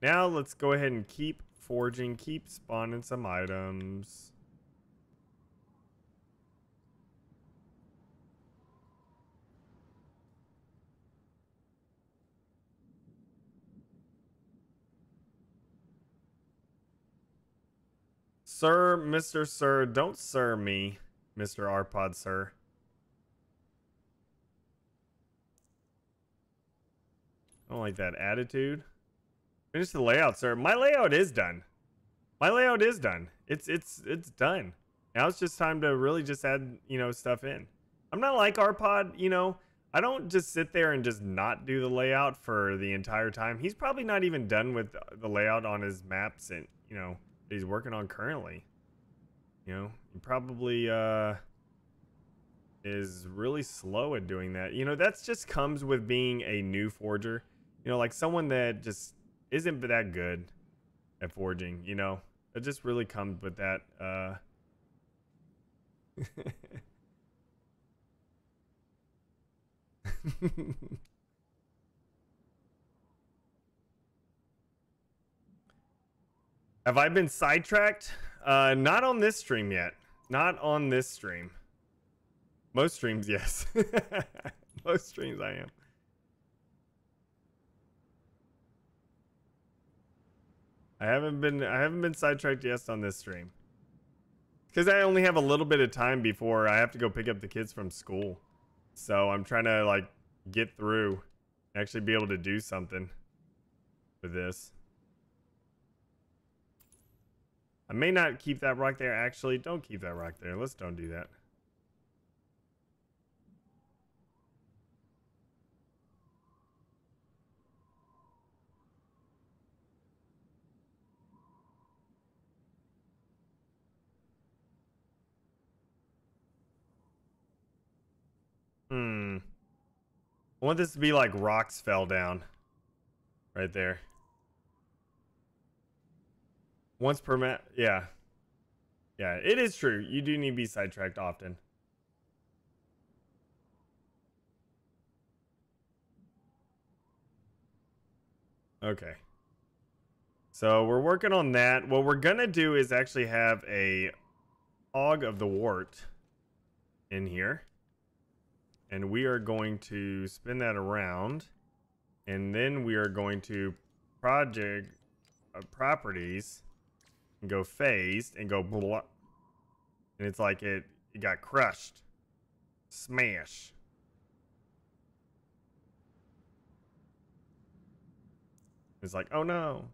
Now let's go ahead and keep forging, keep spawning some items. Sir, Mr. Sir, don't sir me, Mr. Arpod, sir. I don't like that attitude. Finish the layout, sir. My layout is done. My layout is done. It's done. Now it's just time to really just add, stuff in. I'm not like Arpod, I don't just sit there and just not do the layout for the entire time. He's probably not even done with the layout on his maps and, that he's working on currently. He probably is really slow at doing that. That's just comes with being a new forger. Like someone that just isn't that good at forging, it just really comes with that. Have I been sidetracked? Not on this stream yet. Not on this stream. Most streams, yes. Most streams I am. I haven't been sidetracked yet on this stream. Because I only have a little bit of time before I have to go pick up the kids from school. So I'm trying to like get through and actually be able to do something with this. I may not keep that rock there. Actually, don't keep that rock there. Let's don't do that. I want this to be like rocks fell down. Right there. Once per map. Yeah. Yeah, it is true. You do need to be sidetracked often. Okay. So we're working on that. What we're gonna do is actually have a hog of the wart in here. And we are going to spin that around. And then we are going to project properties and go phased and go blah. And it's like it got crushed. Smash. It's like, oh no.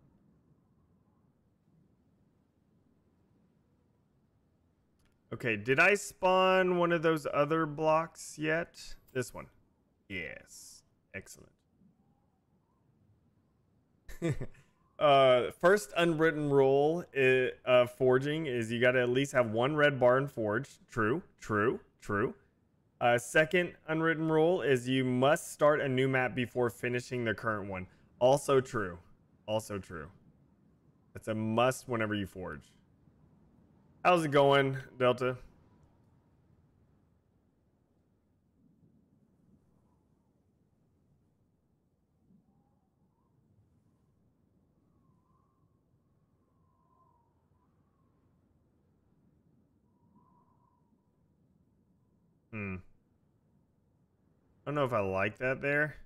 Okay, did I spawn one of those other blocks yet? This one. Yes. Excellent. First unwritten rule of forging is you got to at least have one red bar forged. True, true, true. Second unwritten rule is you must start a new map before finishing the current one. Also true. Also true. It's a must whenever you forge. How's it going, Delta? I don't know if I like that there.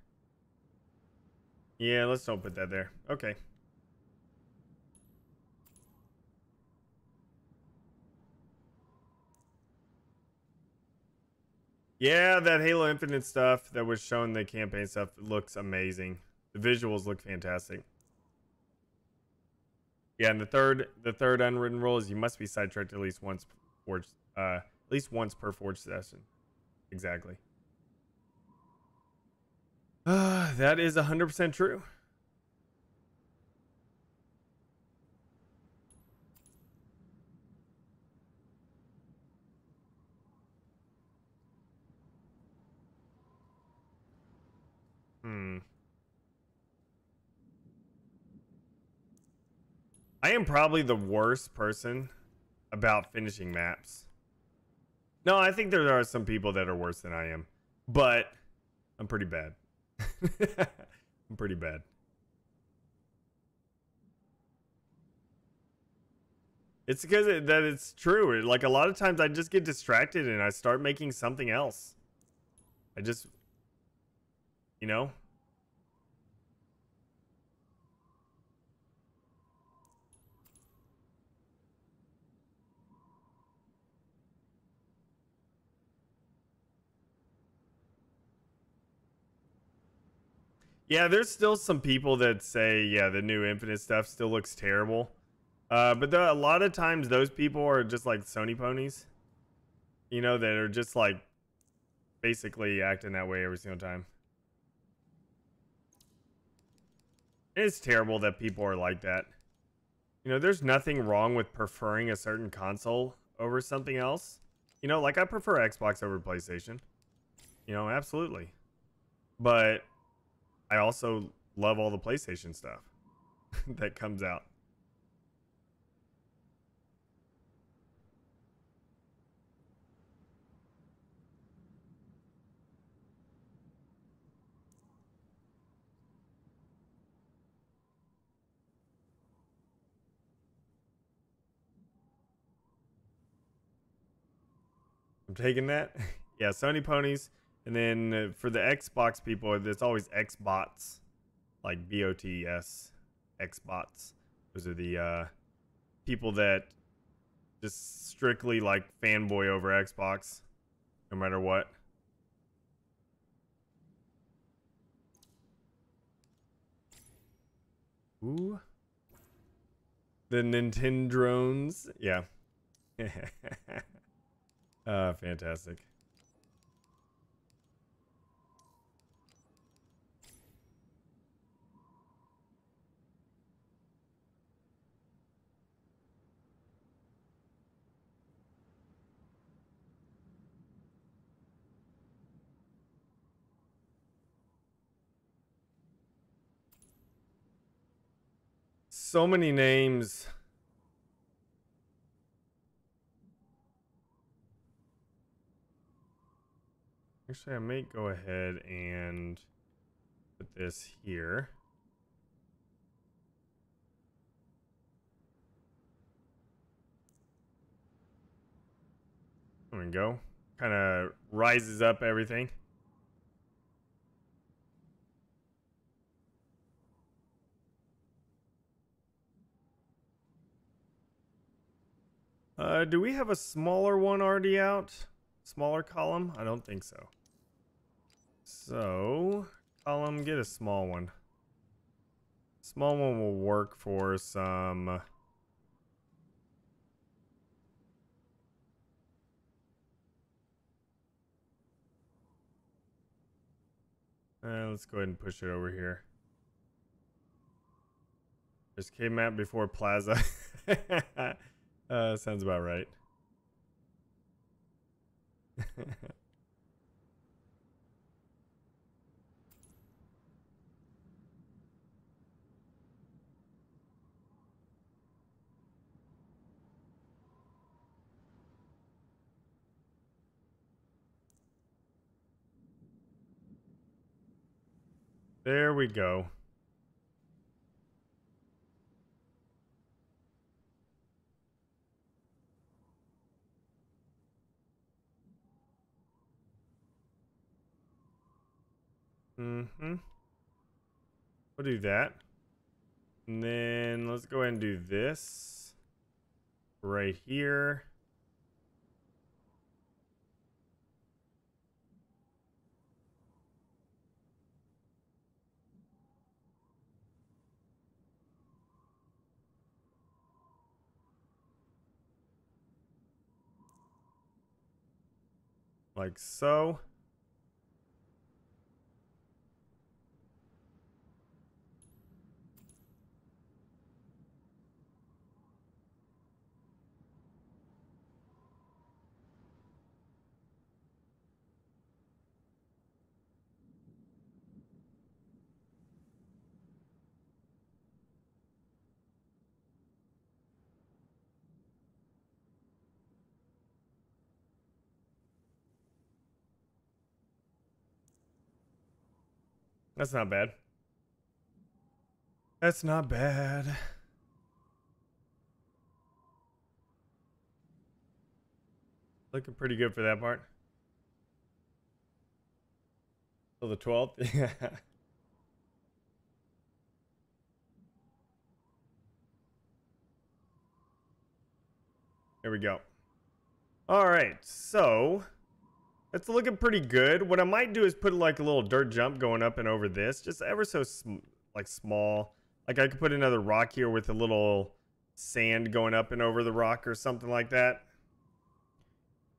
Yeah, let's don't put that there. Okay. Yeah, that Halo Infinite stuff that was shown, the campaign stuff, looks amazing. The visuals look fantastic. Yeah, and the third unwritten rule is you must be sidetracked at least once per forge session. Exactly. That is 100% true. I am probably the worst person about finishing maps. No, I think there are some people that are worse than I am, but I'm pretty bad. I'm pretty bad. It's because that it's true. Like a lot of times I just get distracted and I start making something else. I just, you know? Yeah, there's still some people that say, yeah, the new Infinite stuff still looks terrible. But a lot of times those people are just like Sony ponies, you know, that are just like basically acting that way every single time. It's terrible that people are like that. You know, there's nothing wrong with preferring a certain console over something else. You know, like I prefer Xbox over PlayStation. You know, absolutely. But I also love all the PlayStation stuff that comes out. I'm taking that. Yeah, Sony ponies. And then for the Xbox people, it's always Xbots, like BOTS, Xbots. Those are the people that just strictly like fanboy over Xbox, no matter what. Ooh, the Nintendo drones. Yeah. Fantastic. So many names. Actually, I may go ahead and put this here. There we go. Kind of rises up everything. Do we have a smaller one already out? Smaller column? I don't think so. So, column, get a small one. Small one will work for some... let's go ahead and push it over here. There's K-Map before Plaza. Sounds about right. There we go. Mm-hmm. We'll do that. And then let's go ahead and do this right here. Like so. That's not bad. That's not bad. Looking pretty good for that part. Till the 12th. Yeah. There we go. All right, so it's looking pretty good. What I might do is put like a little dirt jump going up and over this, just ever so like small. Like I could put another rock here with a little sand going up and over the rock or something like that.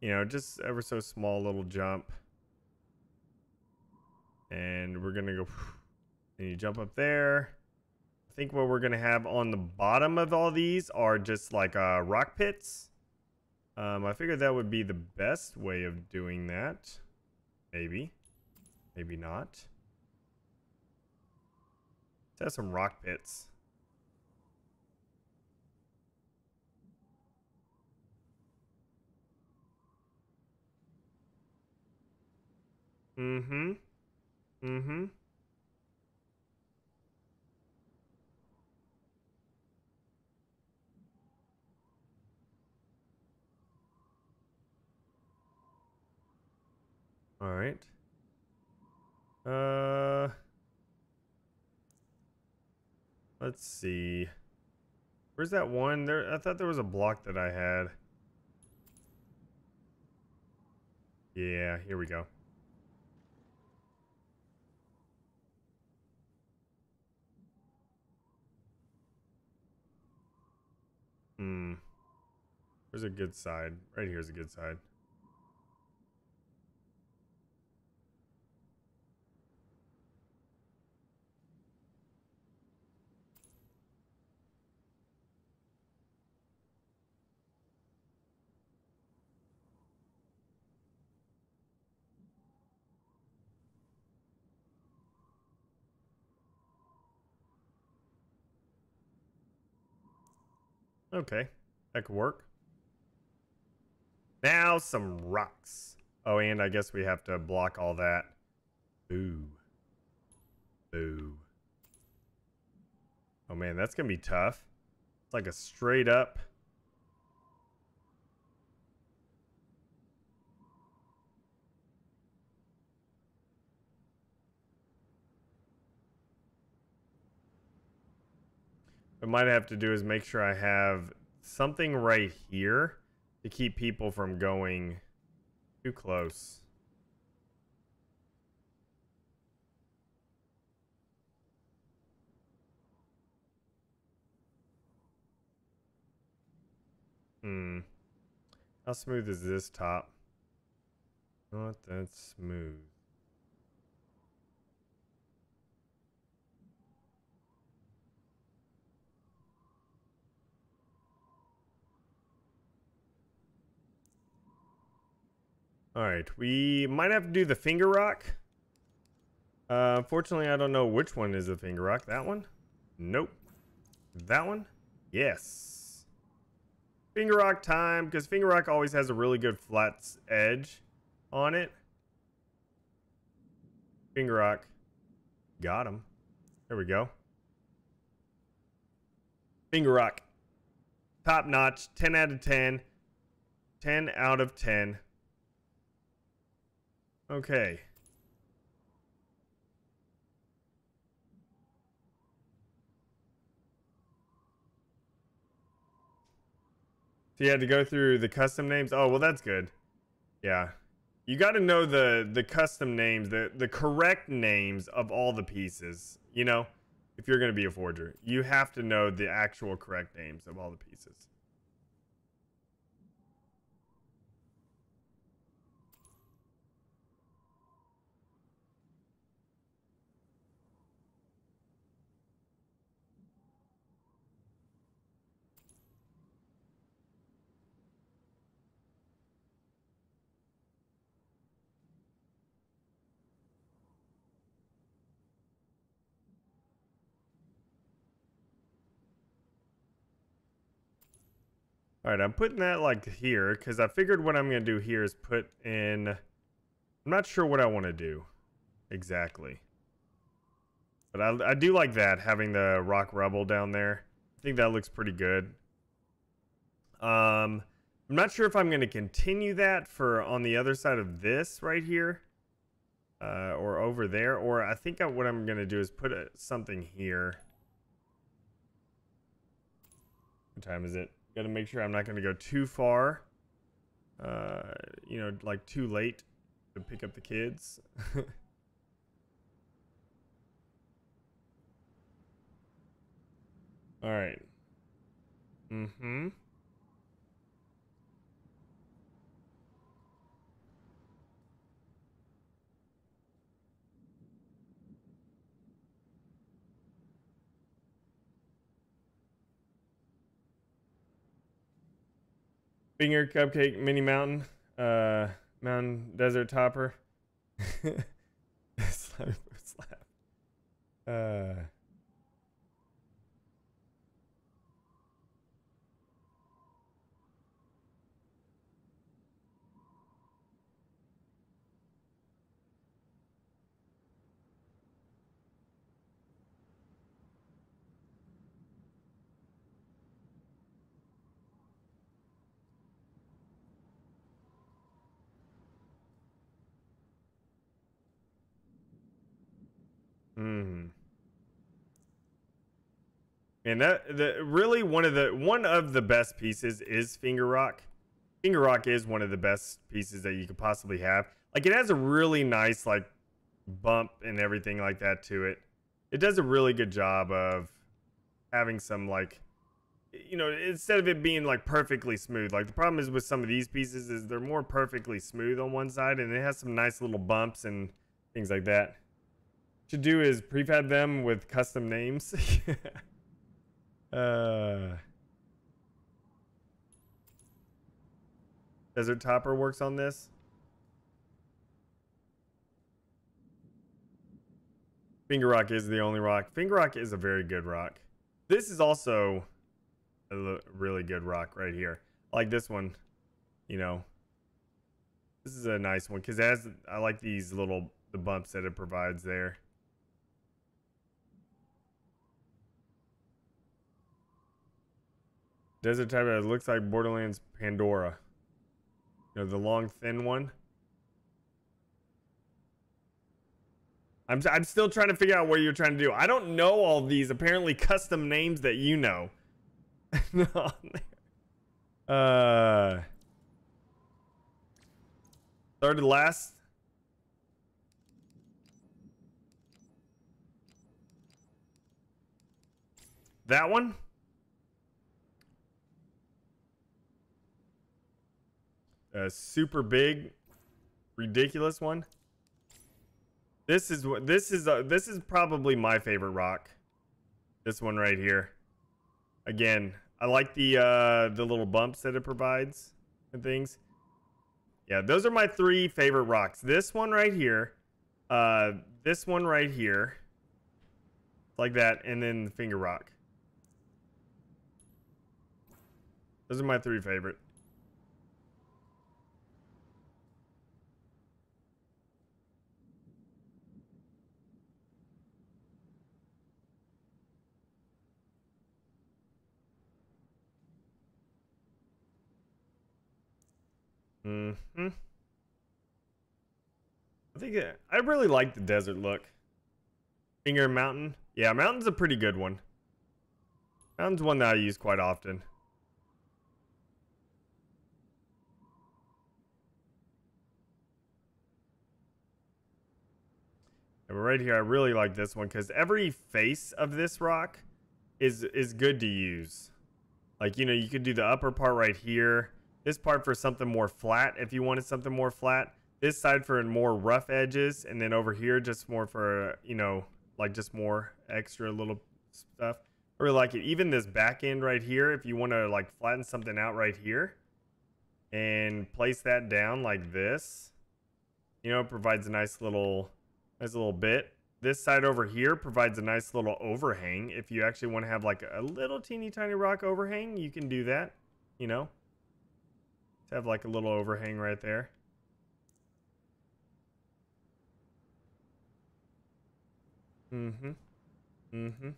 You know, just ever so small little jump. And we're gonna go, and you jump up there. I think what we're gonna have on the bottom of all these are just like rock pits. I figured that would be the best way of doing that. Maybe. Maybe not. Let's have some rock pits. Mm-hmm. Mm-hmm. All right. Let's see. Where's that one? There, I thought there was a block that I had. Yeah, here we go. Where's a good side? Right here's a good side. Okay, that could work. Now some rocks. Oh, and I guess we have to block all that. Ooh. Ooh. Oh man, that's gonna be tough. It's like a straight up. What I might have to do is make sure I have something right here to keep people from going too close. How smooth is this top? Not that smooth. All right, we might have to do the finger rock. Unfortunately, I don't know which one is the finger rock. That one? Nope. That one? Yes. Finger rock time, because finger rock always has a really good flat edge on it. Finger rock. Got him. There we go. Finger rock. Top notch. 10 out of 10. 10 out of 10. Okay. So you had to go through the custom names? Oh, well, that's good. Yeah. You got to know the custom names, the correct names of all the pieces. You know, if you're going to be a forger, you have to know the actual correct names of all the pieces. All right, I'm putting that like here because I figured what I'm going to do here is put in... I'm not sure what I want to do exactly. But I do like that, having the rock rubble down there. I think that looks pretty good. I'm not sure if I'm going to continue that for on the other side of this right here, or over there, or I think what I'm going to do is put something here. What time is it? Got to make sure I'm not going to go too far, you know, like too late to pick up the kids. All right. Mm-hmm. Finger cupcake mini mountain, mountain desert topper. slap, slap. Hmm. And that really one of the best pieces is Finger Rock. Finger Rock is one of the best pieces that you could possibly have. Like, it has a really nice like bump and everything like that to it. It does a really good job of having some, like, you know, instead of it being like perfectly smooth. Like, the problem is with some of these pieces is they're more perfectly smooth on one side, and it has some nice little bumps and things like that. Should do is prefab them with custom names. Desert Topper works on this. Finger Rock is the only rock. Finger Rock is a very good rock. This is also a really good rock right here. Like this one, you know. This is a nice one because I like these the bumps that it provides there. Desert type, it looks like Borderlands Pandora. You know, the long thin one. I'm still trying to figure out what you're trying to do. I don't know all these apparently custom names that you know. Third to last. That one. A super big, ridiculous one. This is probably my favorite rock. This one right here. Again, I like the little bumps that it provides and things. Yeah, those are my three favorite rocks. This one right here, this one right here, like that, and then the Finger Rock. Those are my three favorite. Mm-hmm. I really like the desert look. Finger Mountain. Yeah, Mountain's a pretty good one. Mountain's one that I use quite often. And right here, I really like this one because every face of this rock is good to use. Like, you know, you could do the upper part right here. This part for something more flat if you wanted something more flat. This side for more rough edges. And then over here, just more for, you know, like just more extra little stuff. I really like it. Even this back end right here, if you want to like flatten something out right here and place that down like this, you know, it provides a nice little bit. This side over here provides a nice little overhang. If you actually want to have like a little teeny tiny rock overhang, you can do that, you know, to have like a little overhang right there. Mm-hmm. Mm-hmm.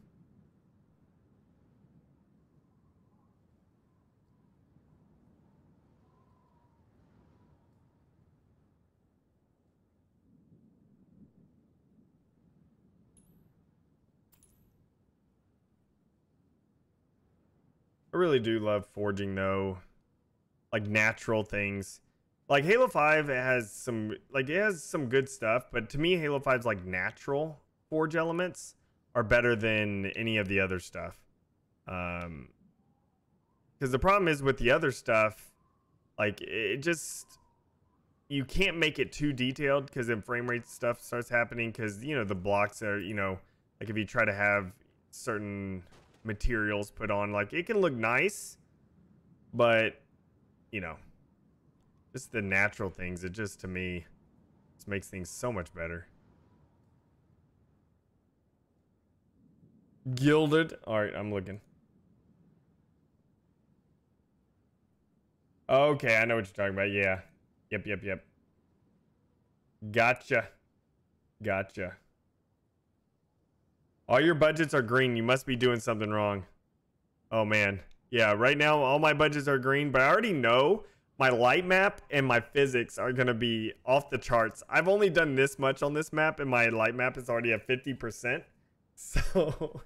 I really do love forging though, like natural things. Like Halo 5 has some good stuff, but to me Halo 5's like natural forge elements are better than any of the other stuff. Because the problem is with the other stuff, like it just, you can't make it too detailed because then frame rate stuff starts happening because, you know, the blocks are, you know, like if you try to have certain materials put on, like it can look nice, but, you know, just the natural things, it just, to me, just makes things so much better. Gilded. All right, I'm looking. Okay, I know what you're talking about. Yeah. Yep. Gotcha. All your budgets are green. You must be doing something wrong. Oh, man. Yeah, right now, all my budgets are green, but I already know my light map and my physics are going to be off the charts. I've only done this much on this map, and my light map is already at 50%. So...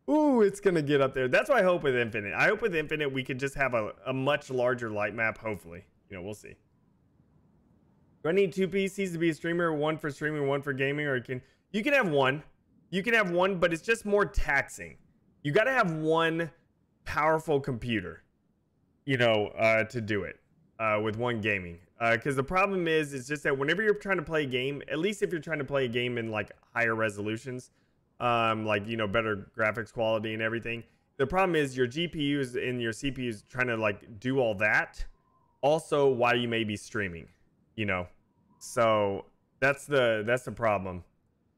Ooh, it's gonna get up there. That's what I hope with Infinite. I hope with Infinite we could just have a much larger light map, hopefully. You know, we'll see. Do I need 2 PCs to be a streamer? One for streaming, one for gaming? Or you can have one. You can have one, but it's just more taxing. You gotta have one powerful computer, you know, to do it with one gaming. Because the problem is, it's just that whenever you're trying to play a game, at least if you're trying to play a game in like higher resolutions, like, you know, better graphics quality and everything, the problem is your GPUs and your CPUs trying to like do all that also while you may be streaming, you know. So that's the problem,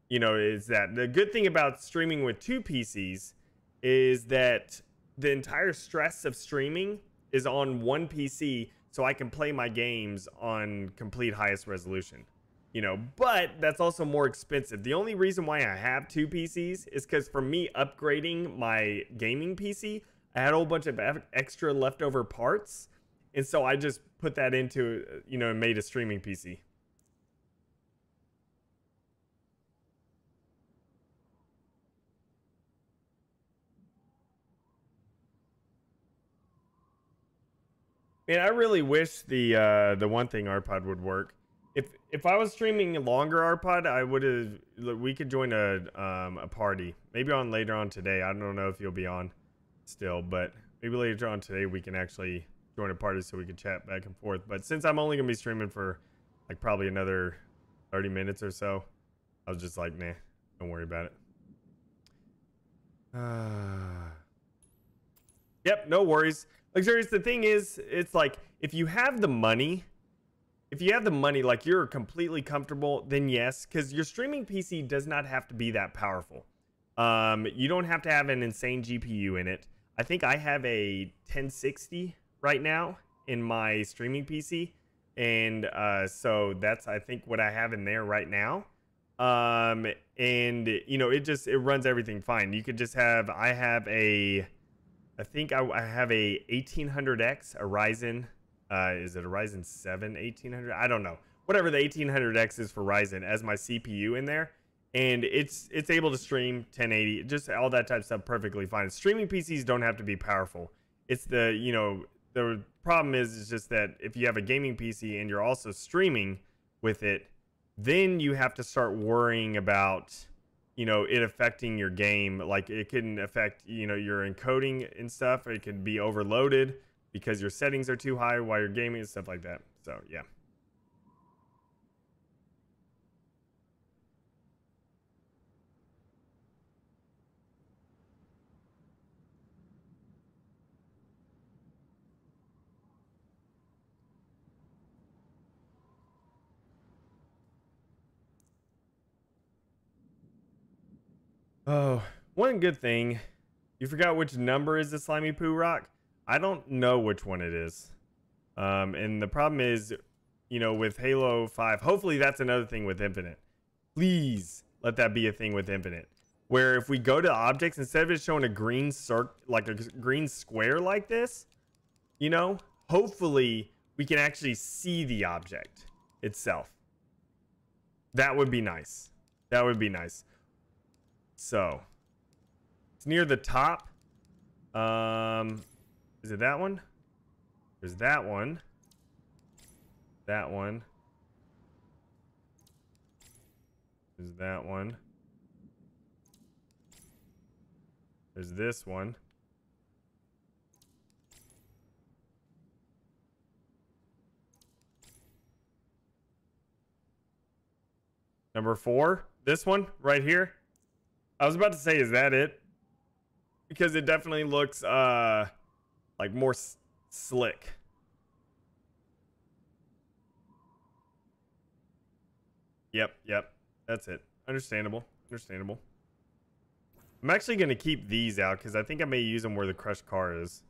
you know, is that the good thing about streaming with 2 PCs is that the entire stress of streaming is on one PC, so I can play my games on complete highest resolution. You know, but that's also more expensive. The only reason why I have 2 PCs is because for me upgrading my gaming PC, I had a whole bunch of extra leftover parts. And so I just put that into, you know, and made a streaming PC. Man, I really wish the one thing RPod would work. If I was streaming longer RPod, I would have. We could join a party. Maybe on later on today. I don't know if you'll be on still, but maybe later on today we can actually join a party so we can chat back and forth. But since I'm only gonna be streaming for like probably another 30 minutes or so, I was just like, nah, don't worry about it. Yep, no worries. Luxurious. The thing is, it's like if you have the money. If you have the money, like you're completely comfortable, then yes, because your streaming PC does not have to be that powerful. You don't have to have an insane GPU in it. I think I have a 1060 right now in my streaming PC, and so that's, I think, what I have in there right now. And you know, it runs everything fine. You could just have, I have a 1800X, a Ryzen. Is it a Ryzen 7 1800? I don't know. Whatever the 1800X is for Ryzen as my CPU in there. And it's able to stream 1080, just all that type of stuff perfectly fine. Streaming PCs don't have to be powerful. It's the, you know, the problem is just that if you have a gaming PC and you're also streaming with it, then you have to start worrying about, you know, it affecting your game. Like it can affect, you know, your encoding and stuff. It could be overloaded because your settings are too high while you're gaming and stuff like that. So, yeah. Oh, one good thing. You forgot which number is the Slimy Poo Rock? I don't know which one it is. And the problem is, you know, with Halo 5, hopefully that's another thing with Infinite. Please let that be a thing with Infinite. Where if we go to objects, instead of it showing a green circle, like a green square like this, you know, hopefully we can actually see the object itself. That would be nice. That would be nice. So, it's near the top. Is it that one? There's that one. That one. There's that one. There's this one. Number 4. This one right here. I was about to say, is that it? Because it definitely looks like more slick. Yep. That's it. Understandable. Understandable. I'm actually going to keep these out because I think I may use them where the crushed car is.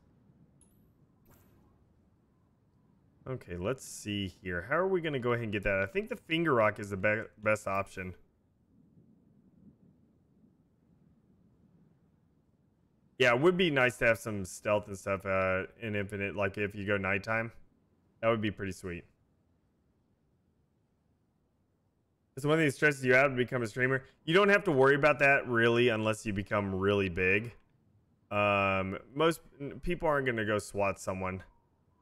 Okay, let's see here. How are we going to go ahead and get that? I think the finger rock is the best option. Yeah, it would be nice to have some stealth and stuff in Infinite, like if you go nighttime. That would be pretty sweet. It's one thing that stresses you out to become a streamer. You don't have to worry about that really unless you become really big. Most people aren't going to go swat someone,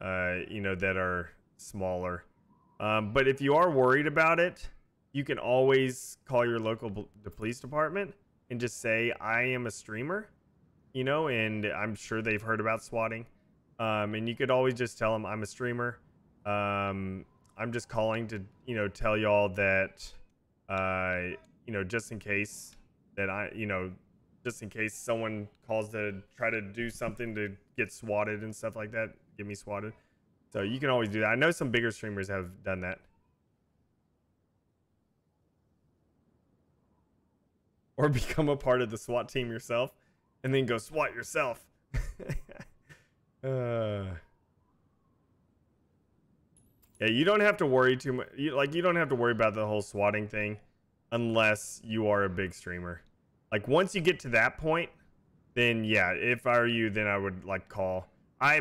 you know, that are smaller. But if you are worried about it, you can always call your local police department and just say, I am a streamer, you know, and I'm sure they've heard about swatting. And you could always just tell them I'm a streamer. I'm just calling to, you know, tell y'all that, you know, just in case that just in case someone calls to try to do something to get swatted and stuff like that, get me swatted. So you can always do that. I know some bigger streamers have done that. Or become a part of the SWAT team yourself and then go SWAT yourself. Yeah, you don't have to worry too much. You don't have to worry about the whole swatting thing unless you are a big streamer. Like once you get to that point, then yeah, if I were you, then I would like call. I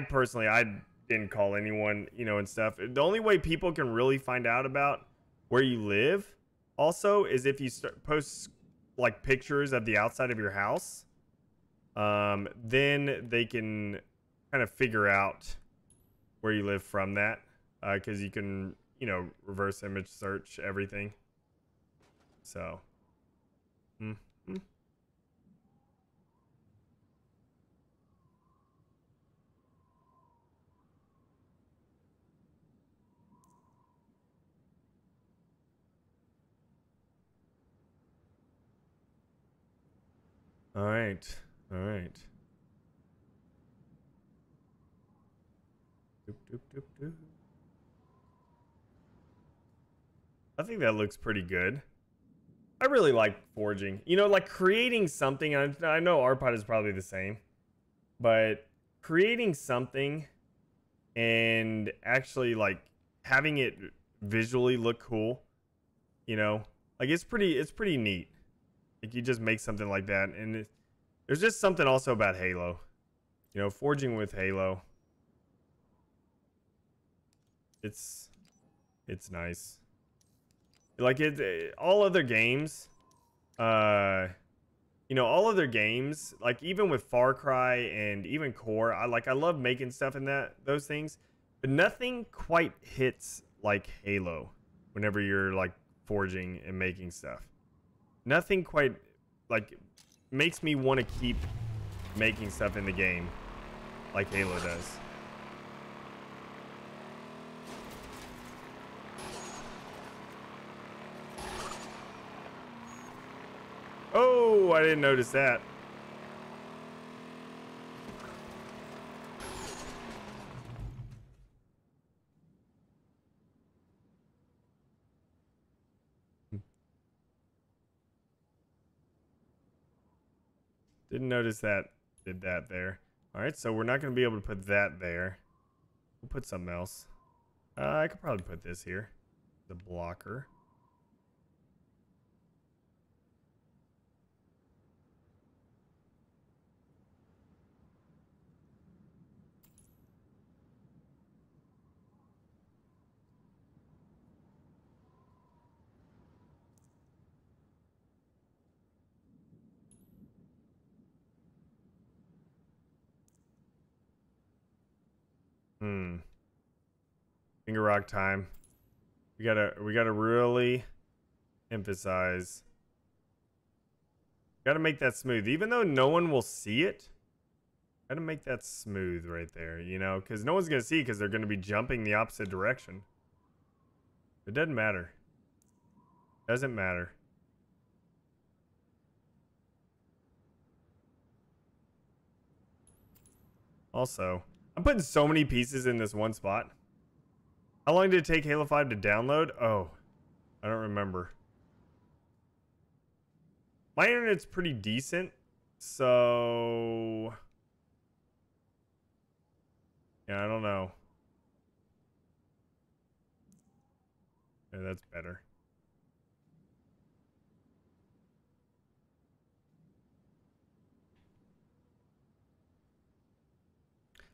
didn't call anyone, you know, and stuff. The only way people can really find out about where you live also is if you post like pictures of the outside of your house. Then they can kind of figure out where you live from that. Because you can, you know, reverse image search everything. So. All right. All right. Doop, doop, doop, doop. I think that looks pretty good. I really like forging. You know, like creating something. I know Arpod is probably the same, but creating something and actually like having it visually look cool, you know, like it's pretty neat. Like you just make something like that, and there's just something also about Halo, you know, forging with Halo. It's nice. Like all other games, you know, all other games, like even with Far Cry and even Core, I love making stuff in those things, but nothing quite hits like Halo whenever you're like forging and making stuff. Nothing quite like makes me want to keep making stuff in the game like Halo does. Oh, I didn't notice that. Didn't notice that. Did that there. All right, so we're not going to be able to put that there. We'll put something else. I could probably put this here. The blocker. Finger rock time. We gotta really emphasize. Gotta make that smooth. Even though no one will see it, gotta make that smooth right there, you know, because no one's gonna see because they're gonna be jumping the opposite direction. It doesn't matter. Doesn't matter. Also, I'm putting so many pieces in this one spot. How long did it take Halo 5 to download? Oh, I don't remember. My internet's pretty decent, so yeah, I don't know. Yeah, that's better.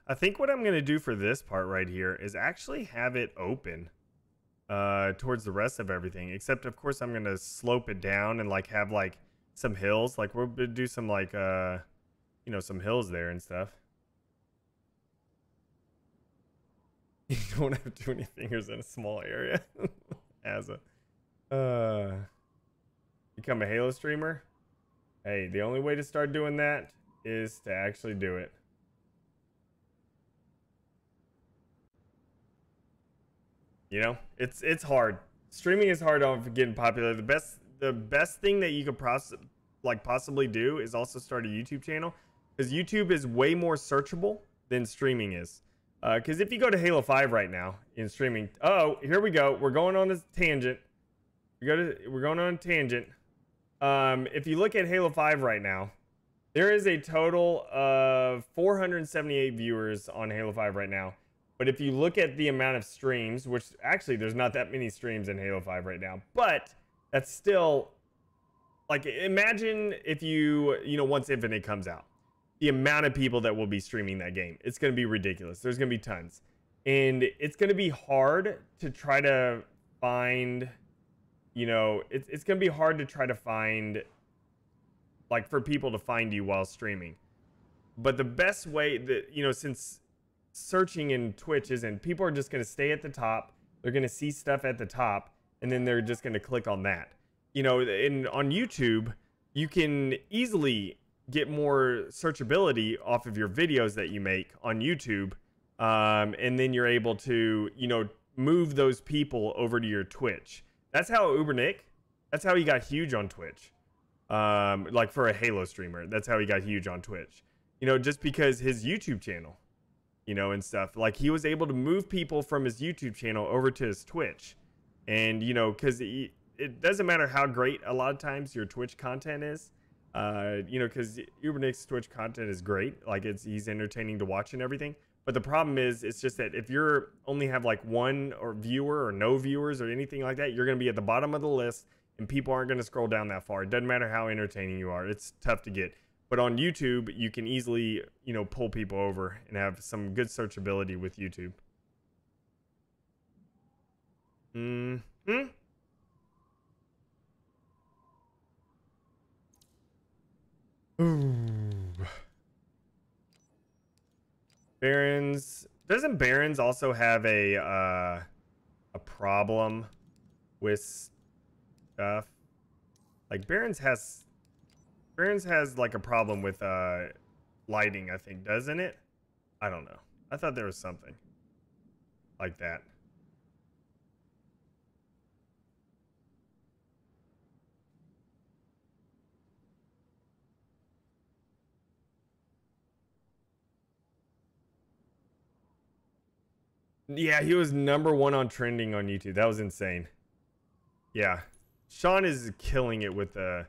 I think what I'm going to do for this part right here is actually have it open towards the rest of everything. Except, of course, I'm going to slope it down and like have like some hills. Like we'll do some like, you know, some hills there and stuff. You don't have too many fingers in a small area. As a become a Halo streamer. Hey, the only way to start doing that is to actually do it. You know, it's hard. Streaming is hard on getting popular. The best thing that you could possibly do is also start a YouTube channel, because YouTube is way more searchable than streaming is. Because if you go to Halo 5 right now in streaming, oh, here we go. We're going on a tangent. We're going on a tangent. If you look at Halo 5 right now, there is a total of 478 viewers on Halo 5 right now. But if you look at the amount of streams, which actually there's not that many streams in Halo 5 right now, but that's still, like, imagine if you know, once Infinite comes out, the amount of people that will be streaming that game. It's going to be ridiculous. There's going to be tons. And it's going to be hard to try to find, you know, it's going to be hard to try to find, like, for people to find you while streaming. But the best way that, you know, since searching in Twitch isn't, people are just going to stay at the top, they're going to see stuff at the top, and then they're just going to click on that. You know, on YouTube, you can easily get more searchability off of your videos that you make on YouTube, and then you're able to, you know, move those people over to your Twitch. That's how Ubernick, that's how he got huge on Twitch. Like for a Halo streamer, that's how he got huge on Twitch. You know, just because his YouTube channel, you know, and stuff. Like, he was able to move people from his YouTube channel over to his Twitch. And, you know, because it doesn't matter how great a lot of times your Twitch content is. You know, because Ubernick's Twitch content is great. Like, he's entertaining to watch and everything. But the problem is, it's just that if you're only have like one or viewer or no viewers or anything like that, you're going to be at the bottom of the list and people aren't going to scroll down that far. It doesn't matter how entertaining you are. It's tough to get. But on YouTube, you can easily, you know, pull people over and have some good searchability with YouTube. Ooh. Barons. Doesn't Barons also have a problem with stuff? Like Barons has like a problem with lighting, I think, doesn't it? I don't know. I thought there was something like that. Yeah, he was #1 on trending on YouTube. That was insane. Yeah. Sean is killing it with the,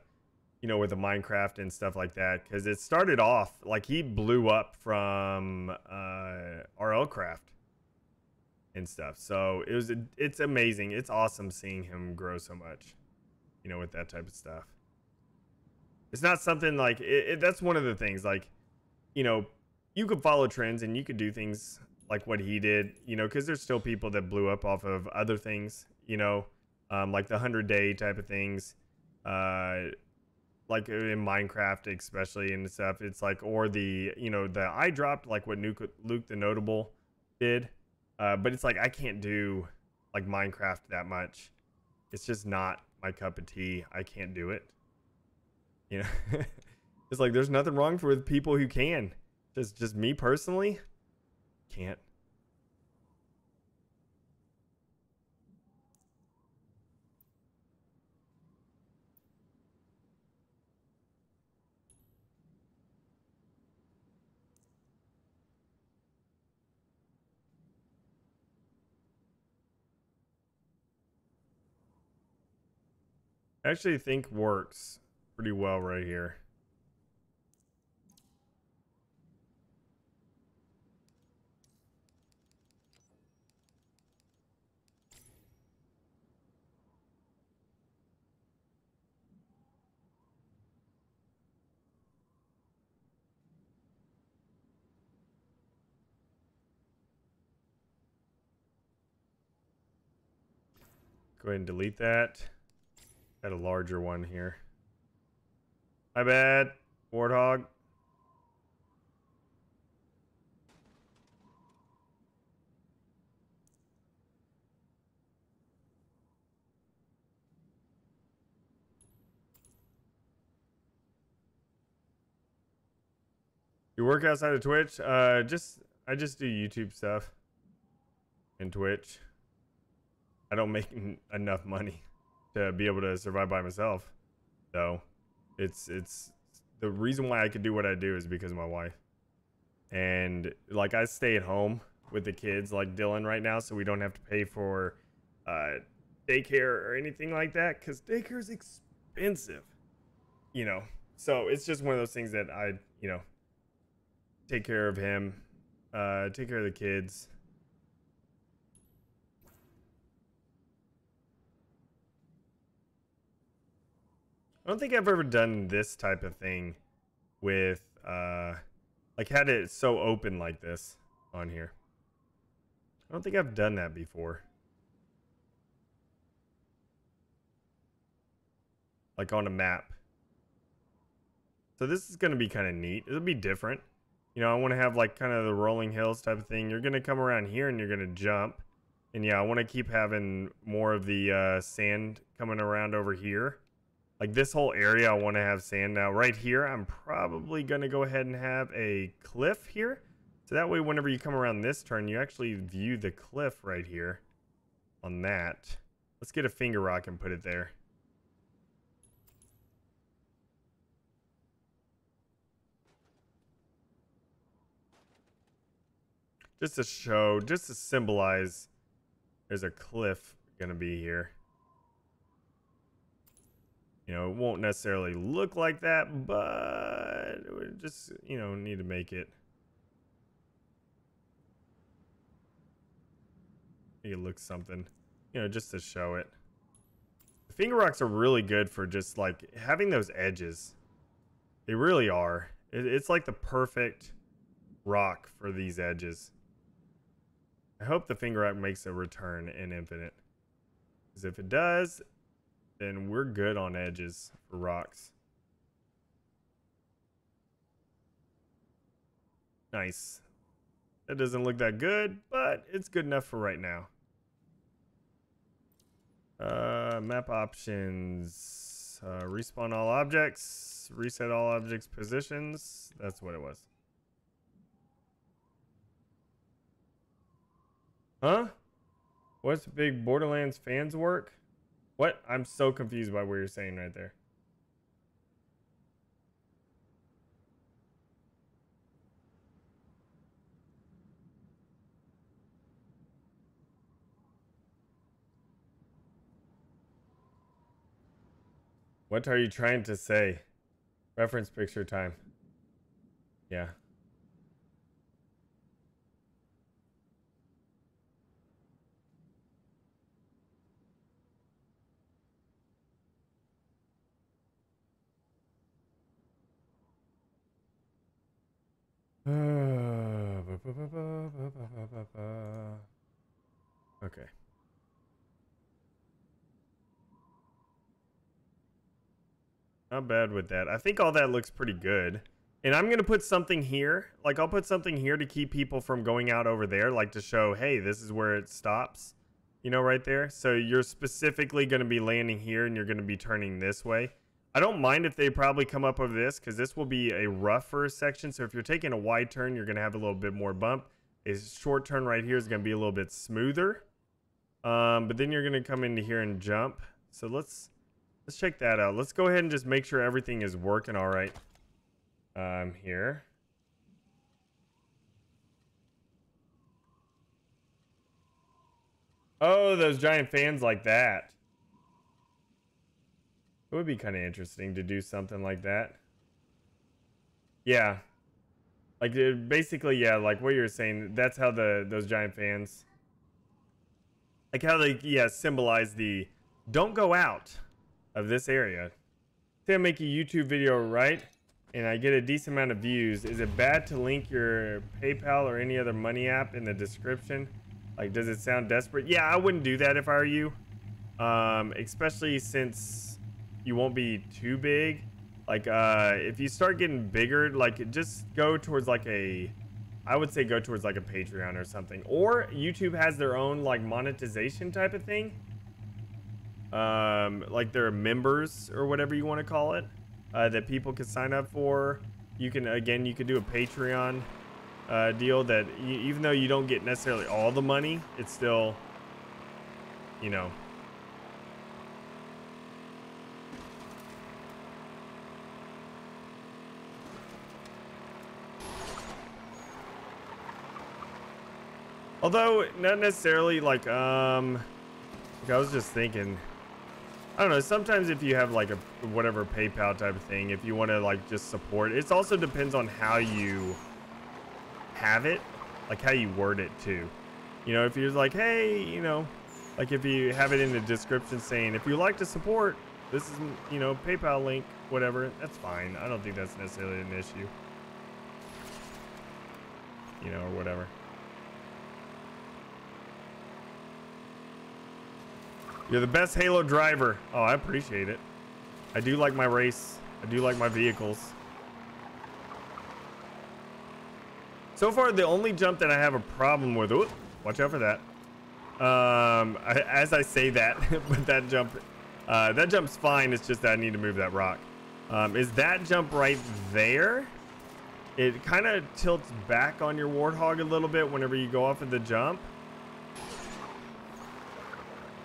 you know, with the Minecraft and stuff like that, because it started off like he blew up from RLCraft and stuff. So it's amazing. It's awesome seeing him grow so much, you know, with that type of stuff. It's not something like that's one of the things, like, you know, you could follow trends and you could do things like what he did, you know, because there's still people that blew up off of other things, you know, like the 100-day type of things, like in Minecraft especially and stuff. It's like, or the, you know, the I dropped, like what Luke the Notable did. But it's like I can't do like Minecraft that much. It's just not my cup of tea. I can't do it. You know, it's like there's nothing wrong with people who can. Just me personally, can't. I actually think works pretty well right here. Go ahead and delete that. Got a larger one here. My bad, Warthog. You work outside of Twitch? I just do YouTube stuff and Twitch. I don't make enough money to be able to survive by myself. So it's the reason why I could do what I do is because of my wife. And like I stay at home with the kids like Dylan right now, so we don't have to pay for daycare or anything like that, because daycare is expensive, you know. So it's just one of those things that I, you know, take care of him, take care of the kids. I don't think I've ever done this type of thing with like had it so open like this on here. I don't think I've done that before. Like on a map. So this is going to be kind of neat. It'll be different. You know, I want to have like kind of the rolling hills type of thing. You're going to come around here and you're going to jump. And yeah, I want to keep having more of the sand coming around over here. Like this whole area, I want to have sand. Now right here, I'm probably going to go ahead and have a cliff here. So that way, whenever you come around this turn, you actually view the cliff right here on that. Let's get a finger rock and put it there. Just to show, just to symbolize there's a cliff going to be here. You know, it won't necessarily look like that, but we just, you know, need to make it. Make it look something, you know, just to show it. The finger rocks are really good for just like having those edges. They really are. It's like the perfect rock for these edges. I hope the finger rock makes a return in Infinite. Because if it does, then we're good on edges for rocks. Nice. That doesn't look that good, but it's good enough for right now. Map options. Respawn all objects. Reset all objects positions. That's what it was. Huh? What's big Borderlands fans work? What? I'm so confused by what you're saying right there. What are you trying to say? Reference picture time. Yeah. Okay. Not bad with that. I think all that looks pretty good. And I'm going to put something here. Like, I'll put something here to keep people from going out over there. Like, to show, hey, this is where it stops. You know, right there. So you're specifically going to be landing here and you're going to be turning this way. I don't mind if they probably come up over this because this will be a rougher section. So if you're taking a wide turn, you're going to have a little bit more bump. A short turn right here is going to be a little bit smoother. But then you're going to come into here and jump. So let's check that out. Let's go ahead and just make sure everything is working all right. Here. Oh, those giant fans like that. It would be kind of interesting to do something like that. Yeah. Like, basically, yeah, like what you're saying, that's how those giant fans, like how they, yeah, symbolize the don't go out of this area. Say I make a YouTube video, right? And I get a decent amount of views. Is it bad to link your PayPal or any other money app in the description? Like, does it sound desperate? Yeah, I wouldn't do that if I were you. Especially since you won't be too big. Like, if you start getting bigger, like, just go towards like I would say go towards like a Patreon or something. Or YouTube has their own like monetization type of thing. Like their members or whatever you want to call it, that people could sign up for. You can, again, you could do a Patreon deal that even though you don't get necessarily all the money, it's still, you know. Although not necessarily like I was just thinking, I don't know, sometimes if you have like a whatever PayPal type of thing, if you want to like just support, it also depends on how you have it, like how you word it too. You know, if you're like, hey, you know, like if you have it in the description saying, if you like to support, this is, you know, PayPal link, whatever, that's fine. I don't think that's necessarily an issue, you know, or whatever. You're the best Halo driver. Oh, I appreciate it. I do like my race. I do like my vehicles. So far, the only jump that I have a problem with, ooh, watch out for that. As I say that, but that jump's fine. It's just that I need to move that rock. Is that jump right there? It kind of tilts back on your Warthog a little bit whenever you go off of the jump.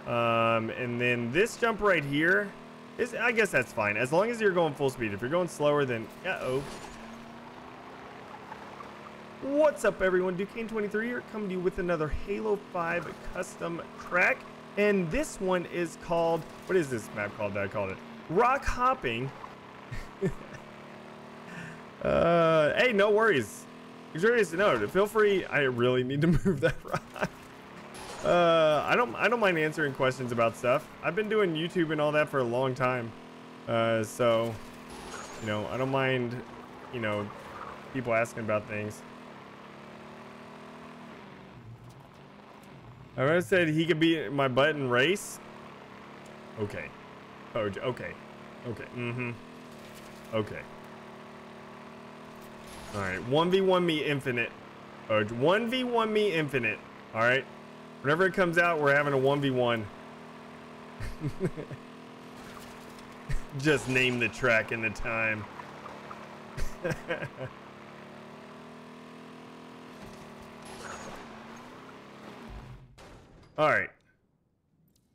And then this jump right here is, I guess that's fine as long as you're going full speed. If you're going slower, then uh-oh. What's up, everyone? Duquesne23 here, coming to you with another Halo 5 custom track, and this one is called, what is this map called that I called it? Rock hopping. Hey, no worries. Curious to know, feel free. I really need to move that rock. I don't mind answering questions about stuff. I've been doing YouTube and all that for a long time. So, you know, I don't mind, you know, people asking about things. I already said he could beat my butt in race. Okay. Oh, okay. Okay. Mm-hmm. Okay. All right. 1v1 me infinite. 1v1 me infinite. All right. Whenever it comes out, we're having a 1v1. Just name the track and the time. All right.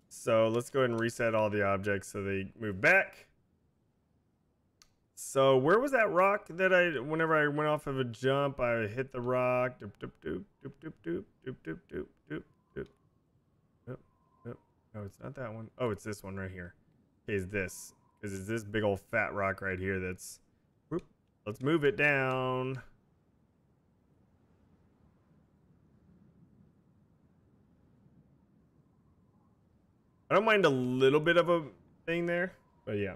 So let's go ahead and reset all the objects so they move back. So where was that rock that whenever I went off of a jump, I hit the rock. Doop, doop, doop, doop, doop, doop, doop, doop, doop, doop. No, it's not that one. Oh, it's this one right here. Okay, is this. Because it's this big old fat rock right here that's... Whoop, let's move it down. I don't mind a little bit of a thing there, but yeah.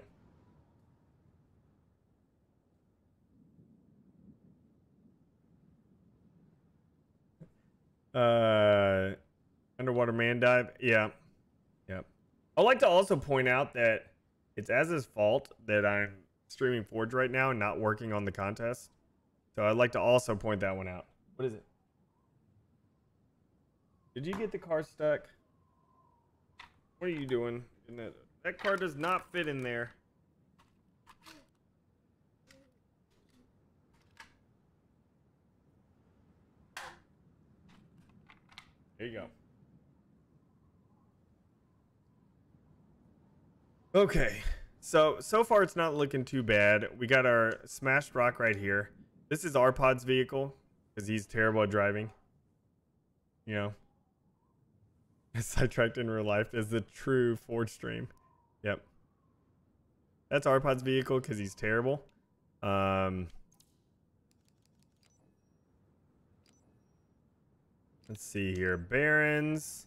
Underwater man dive. Yeah. Yep. I'd like to also point out that it's Az's fault that I'm streaming Forge right now and not working on the contest. So I'd like to also point that one out. What is it? Did you get the car stuck? What are you doing? That car does not fit in there. There you go. Okay. So far it's not looking too bad. We got our smashed rock right here. This is Arpod's vehicle because he's terrible at driving. You know. Sidetracked in real life as the true Forge stream. Yep. That's Arpod's vehicle because he's terrible. Let's see here. Barons.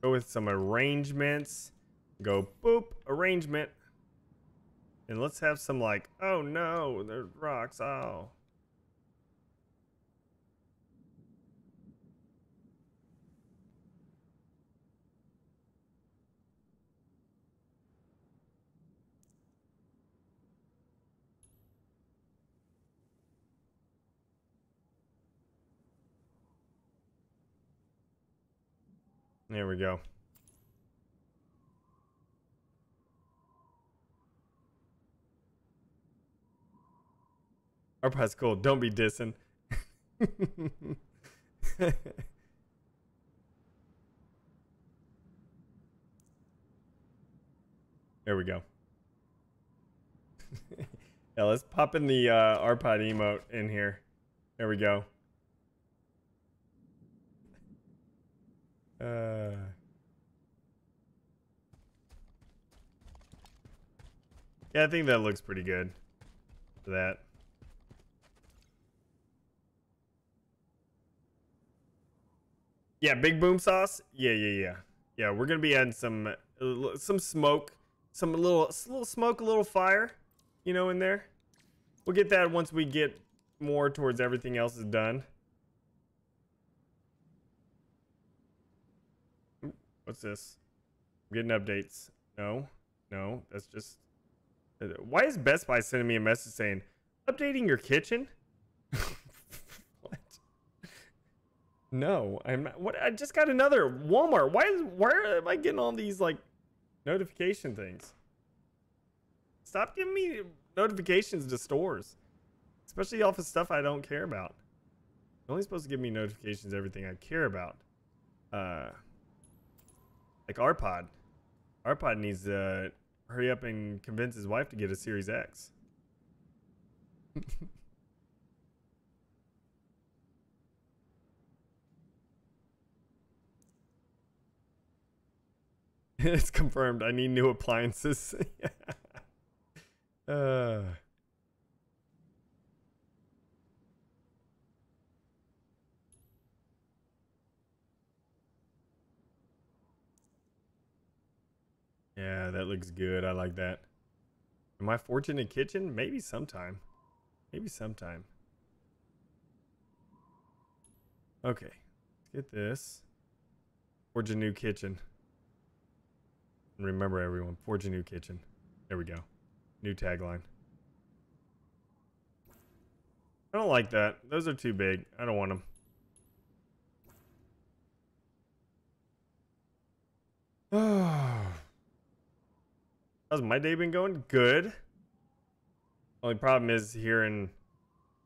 Go with some arrangements. Go boop. Arrangement. And let's have some like, oh no, there's rocks. Oh. There we go. Arpod's cool. Don't be dissing. There we go. Yeah, let's pop in the Arpod emote in here. There we go. Yeah, I think that looks pretty good for that. Yeah, big boom sauce. Yeah. We're gonna be adding some smoke, some little smoke, a little fire, you know, in there. We'll get that once we get more towards everything else is done. Ooh, what's this? I'm getting updates. No, that's just. Why is Best Buy sending me a message saying, updating your kitchen? What? No, I'm not. What? I just got another Walmart. Why am I getting all these like notification things? Stop giving me notifications to stores, especially off of stuff I don't care about. You're only supposed to give me notifications everything I care about. Like Arpod. Arpod needs to hurry up and convince his wife to get a Series X. It's confirmed. I need new appliances. Yeah, that looks good. I like that. Am I fortunate kitchen? Maybe sometime. Maybe sometime. Okay. Let's get this. Forge a new kitchen. And remember everyone, forge a new kitchen. There we go. New tagline. I don't like that. Those are too big. I don't want them. How's my day been going? Good. Only problem is here in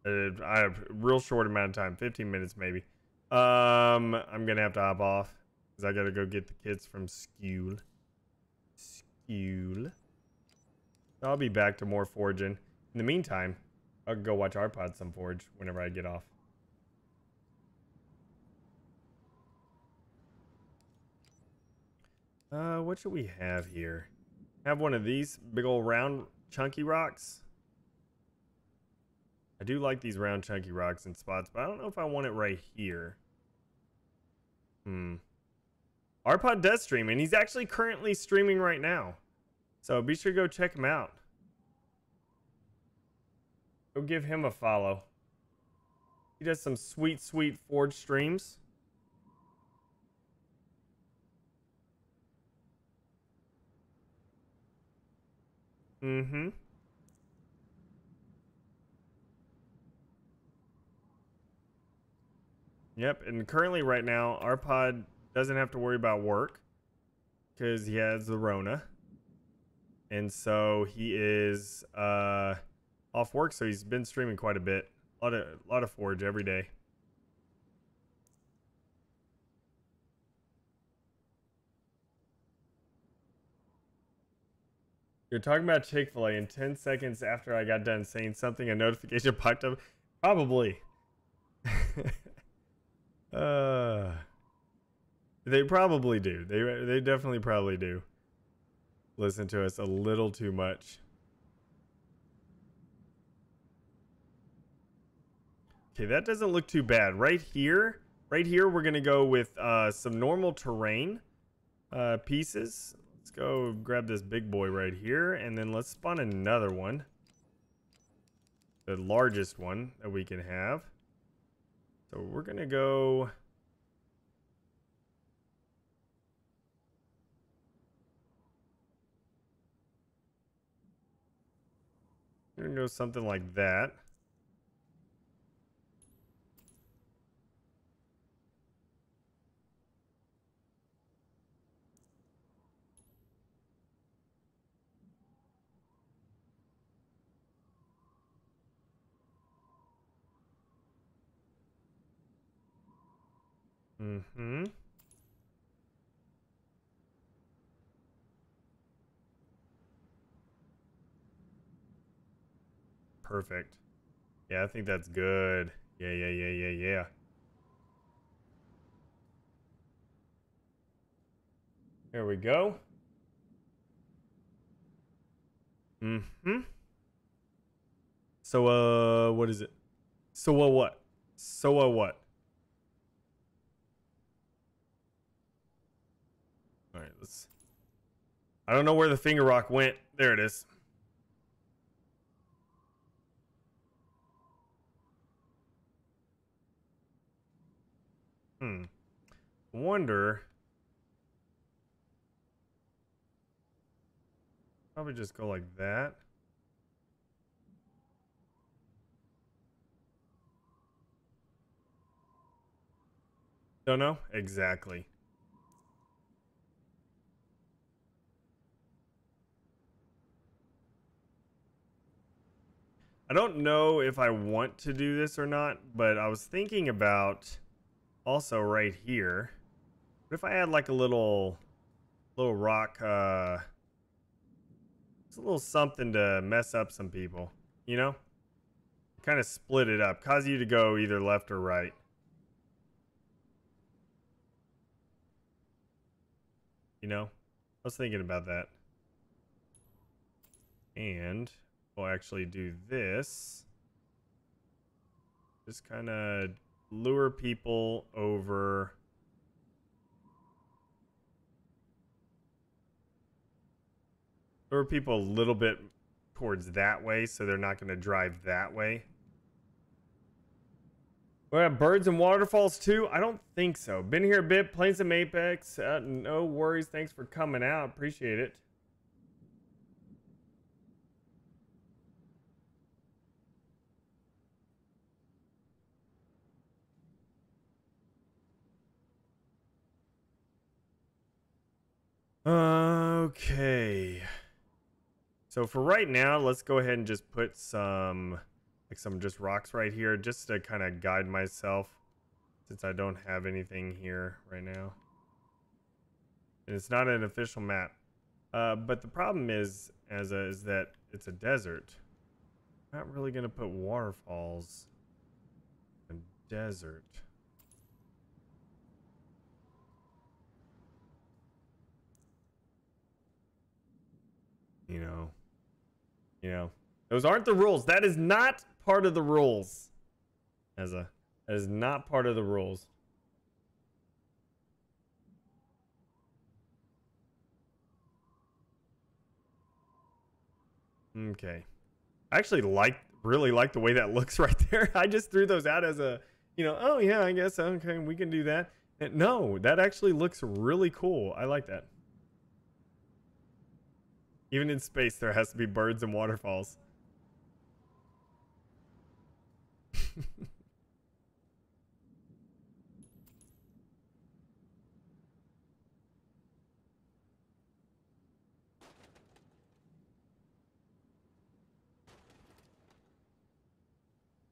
I have a real short amount of time, 15 minutes maybe. I'm gonna have to hop off because I gotta go get the kids from school. I'll be back to more forging. In the meantime, I'll go watch Arpod some forge whenever I get off. What should we have here? Have one of these big old round chunky rocks. I do like these round chunky rocks in spots, but I don't know if I want it right here. Arpod does stream, and he's actually currently streaming right now. So be sure to go check him out. Go give him a follow. He does some sweet, sweet forge streams. Yep, and currently right now, our pod doesn't have to worry about work because he has the Rona. And so he is off work, so he's been streaming quite a bit. A lot of Forge every day. You're talking about Chick-fil-A, and 10 seconds after I got done saying something, a notification popped up. Probably. They probably do. They definitely probably do. Listen to us a little too much. Okay, that doesn't look too bad. Right here, we're gonna go with some normal terrain pieces. Let's go grab this big boy right here, and then let's spawn another one. The largest one that we can have. So we're gonna go. We're gonna go something like that. Mm-hmm. Perfect. Yeah, I think that's good. Yeah. There we go. Mm-hmm. So, what is it? So, what? So, what? All right, let's. I don't know where the finger rock went. There it is. Wonder. Probably just go like that. Don't know exactly. I don't know if I want to do this or not, but I was thinking about also right here. What if I had like a little rock, it's a little something to mess up some people, you know? Kind of split it up, cause you to go either left or right. You know? I was thinking about that. And we'll actually do this. Just kind of lure people over. Lure people a little bit towards that way so they're not going to drive that way. We have birds and waterfalls too? I don't think so. Been here a bit, playing some Apex. No worries. Thanks for coming out. Appreciate it. Okay. So for right now, let's go ahead and just put some just rocks right here just to kind of guide myself since I don't have anything here right now. And it's not an official map. But the problem is that it's a desert. I'm not really gonna put waterfalls in desert. You know, those aren't the rules. That is not part of the rules. That is not part of the rules. Okay. I actually really like the way that looks right there. I just threw those out as a, oh yeah, I guess, okay, we can do that. And no, that actually looks really cool. I like that. Even in space, there has to be birds and waterfalls.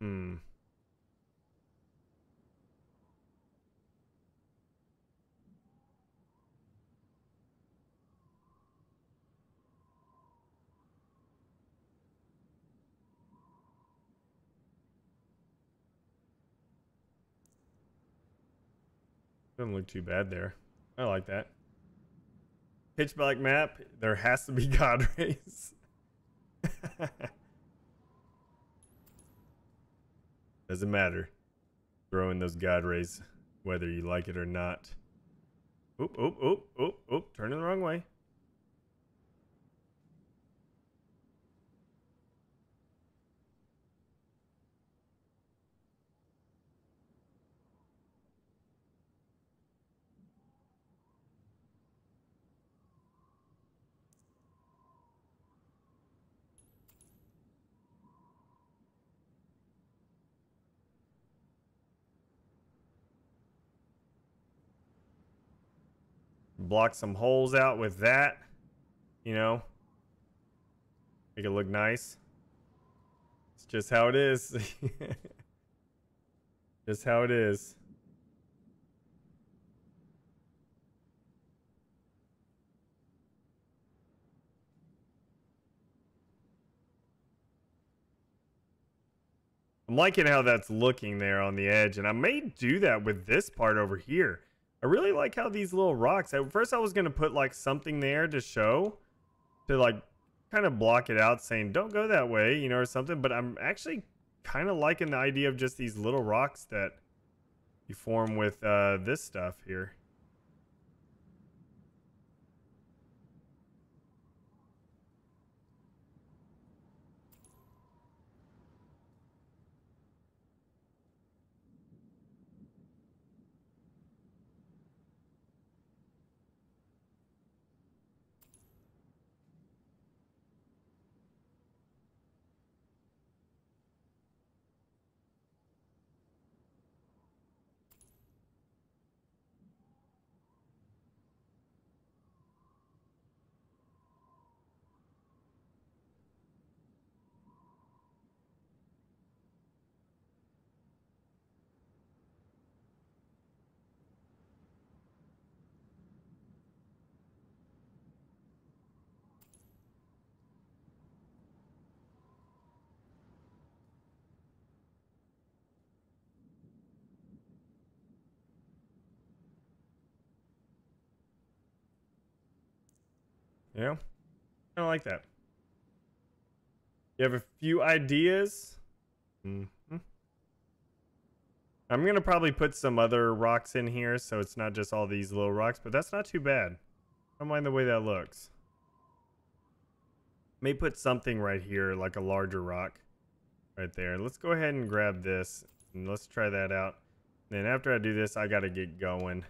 Hmm. Doesn't look too bad there. I like that. Pitch black map. There has to be God rays. Doesn't matter. Throw in those God rays, whether you like it or not. Oop, oop, oop, oop, oop. Turning the wrong way. Block some holes out with that. You know, make it look nice. It's just how it is. Just how it is. I'm liking how that's looking there on the edge, and I may do that with this part over here. I really like how these little rocks, at first I was going to put like something there to show, to like kind of block it out saying don't go that way, you know, or something, but I'm actually kind of liking the idea of just these little rocks that you form with this stuff here. You know, I don't like that. You have a few ideas? Mm-hmm. I'm gonna probably put some other rocks in here so it's not just all these little rocks, but that's not too bad. I don't mind the way that looks. May put something right here, like a larger rock right there. Let's go ahead and grab this and let's try that out. Then after I do this, I gotta get going.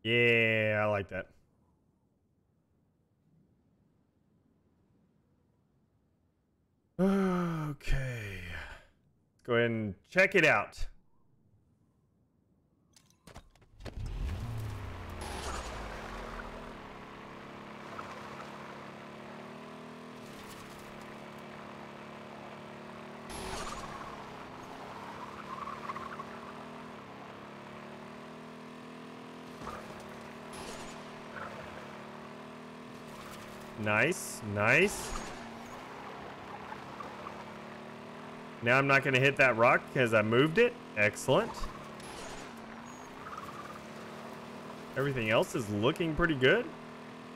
Yeah, I like that. Okay. Let's go ahead and check it out. Nice, nice. Now I'm not going to hit that rock because I moved it. Excellent. Everything else is looking pretty good.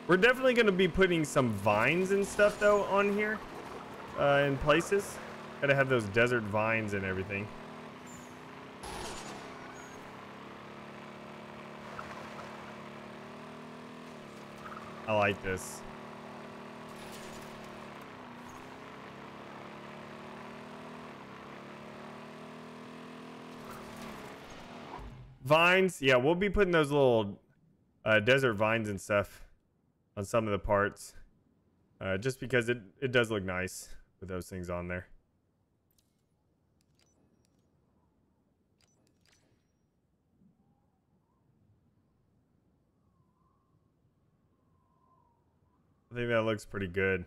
We're definitely going to be putting some vines and stuff, though, on here in places. Gotta have those desert vines and everything. I like this. Vines, yeah, we'll be putting those little desert vines and stuff on some of the parts, just because it does look nice with those things on there. I think that looks pretty good.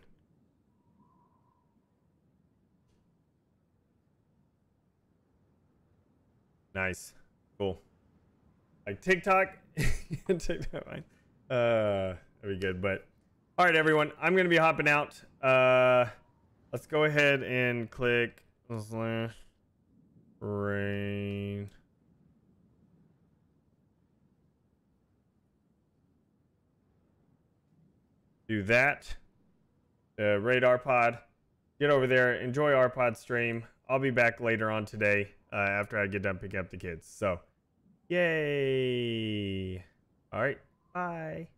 Nice. Cool. Like TikTok. TikTok. That'd be good. But all right, everyone. I'm gonna be hopping out. Let's go ahead and click slash rain. Do that. Radar pod. Get over there. Enjoy our pod stream. I'll be back later on today after I get done picking up the kids. So, yay. All right. Bye.